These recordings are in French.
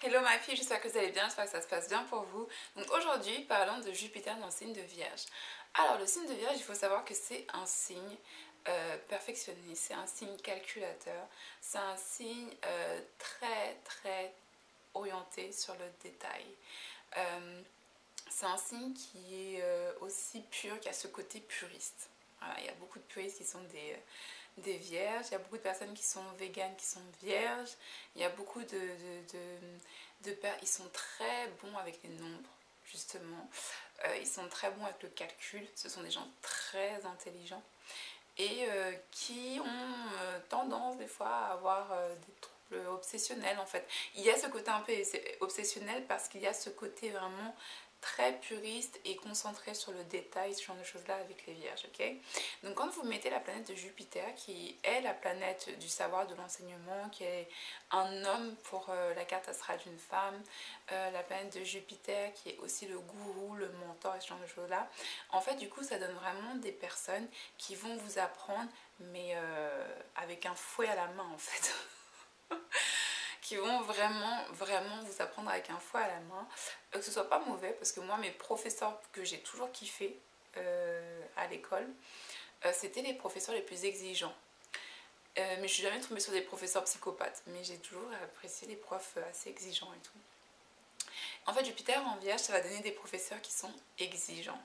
Hello ma fille, j'espère que vous allez bien, j'espère que ça se passe bien pour vous. Donc aujourd'hui, parlons de Jupiter dans le signe de Vierge. Alors le signe de Vierge, il faut savoir que c'est un signe perfectionniste, c'est un signe calculateur, c'est un signe très orienté sur le détail. C'est un signe qui est aussi pur, qui a ce côté puriste. Voilà, il y a beaucoup de puristes qui sont des vierges, il y a beaucoup de personnes qui sont véganes, qui sont vierges, il y a beaucoup ils sont très bons avec les nombres, justement, ils sont très bons avec le calcul, ce sont des gens très intelligents et qui ont tendance des fois à avoir des troubles obsessionnels en fait. Il y a ce côté un peu obsessionnel parce qu'il y a ce côté vraiment très puriste et concentré sur le détail, ce genre de choses là avec les vierges, ok. Donc quand vous mettez la planète de Jupiter, qui est la planète du savoir, de l'enseignement, qui est un homme pour la carte astrale d'une femme, la planète de Jupiter qui est aussi le gourou, le mentor et ce genre de choses là, en fait du coup ça donne vraiment des personnes qui vont vous apprendre, mais avec un fouet à la main en fait. Qui vont vraiment vous apprendre avec un fouet à la main, que ce soit pas mauvais, parce que moi mes professeurs que j'ai toujours kiffé à l'école, c'était les professeurs les plus exigeants. Mais je suis jamais tombée sur des professeurs psychopathes, mais j'ai toujours apprécié les profs assez exigeants et tout. En fait Jupiter en Vierge, ça va donner des professeurs qui sont exigeants.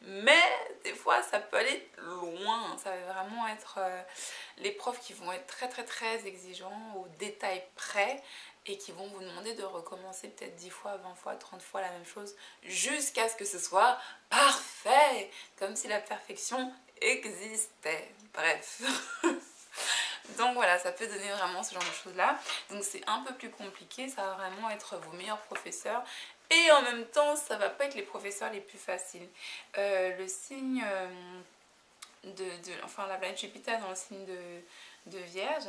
Mais des fois ça peut aller loin, ça va vraiment être les profs qui vont être très exigeants au détail près et qui vont vous demander de recommencer peut-être 10 fois, 20 fois, 30 fois la même chose jusqu'à ce que ce soit parfait, comme si la perfection existait. Bref. Donc voilà, ça peut donner vraiment ce genre de choses là. Donc c'est un peu plus compliqué, ça va vraiment être vos meilleurs professeurs. Et en même temps, ça va pas être les professeurs les plus faciles. Le signe enfin la planète Jupiter dans le signe de Vierge,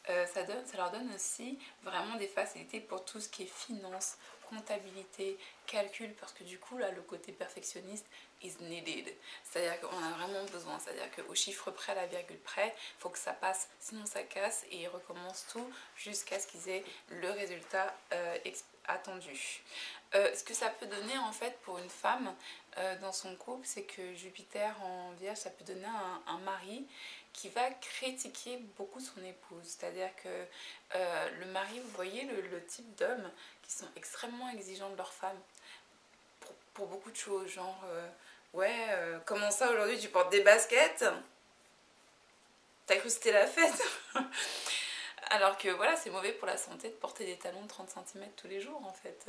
ça leur donne aussi vraiment des facilités pour tout ce qui est finance, comptabilité, calcul, parce que du coup là le côté perfectionniste is needed, c'est à dire qu'on a vraiment besoin, c'est à dire qu'au chiffre près, à la virgule près, il faut que ça passe, sinon ça casse, et ils recommencent tout jusqu'à ce qu'ils aient le résultat attendu. Ce que ça peut donner en fait pour une femme dans son couple, c'est que Jupiter en Vierge, ça peut donner un mari qui va critiquer beaucoup son épouse. C'est-à-dire que le mari, vous voyez le type d'hommes qui sont extrêmement exigeants de leur femme pour beaucoup de choses, genre ouais, comment ça aujourd'hui tu portes des baskets? T'as cru que c'était la fête? Alors que voilà, c'est mauvais pour la santé de porter des talons de 30 cm tous les jours en fait.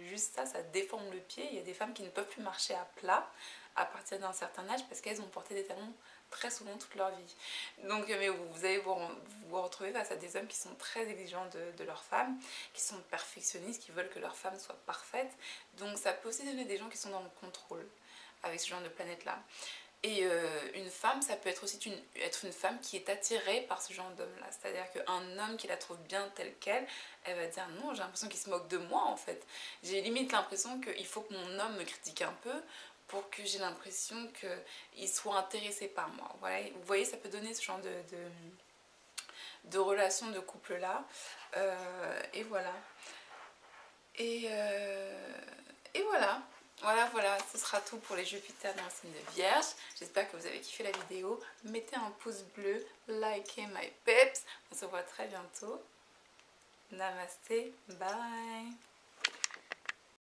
Juste ça, ça déforme le pied. Il y a des femmes qui ne peuvent plus marcher à plat à partir d'un certain âge parce qu'elles ont porté des talons très souvent toute leur vie. Donc mais vous allez vous retrouver face à des hommes qui sont très exigeants de leur femme, qui sont perfectionnistes, qui veulent que leur femme soit parfaite. Donc ça peut aussi donner des gens qui sont dans le contrôle avec ce genre de planète là. Et une femme, ça peut être aussi être une femme qui est attirée par ce genre d'homme-là. C'est-à-dire qu'un homme qui la trouve bien telle qu'elle, elle va dire non, j'ai l'impression qu'il se moque de moi en fait. J'ai limite l'impression qu'il faut que mon homme me critique un peu pour que j'ai l'impression qu'il soit intéressé par moi. Voilà. Vous voyez, ça peut donner ce genre de relation de couple-là. Et voilà. Et voilà. Voilà, ce sera tout pour les Jupiter dans le signe de Vierge. J'espère que vous avez kiffé la vidéo. Mettez un pouce bleu, likez my peps. On se voit très bientôt. Namasté, bye.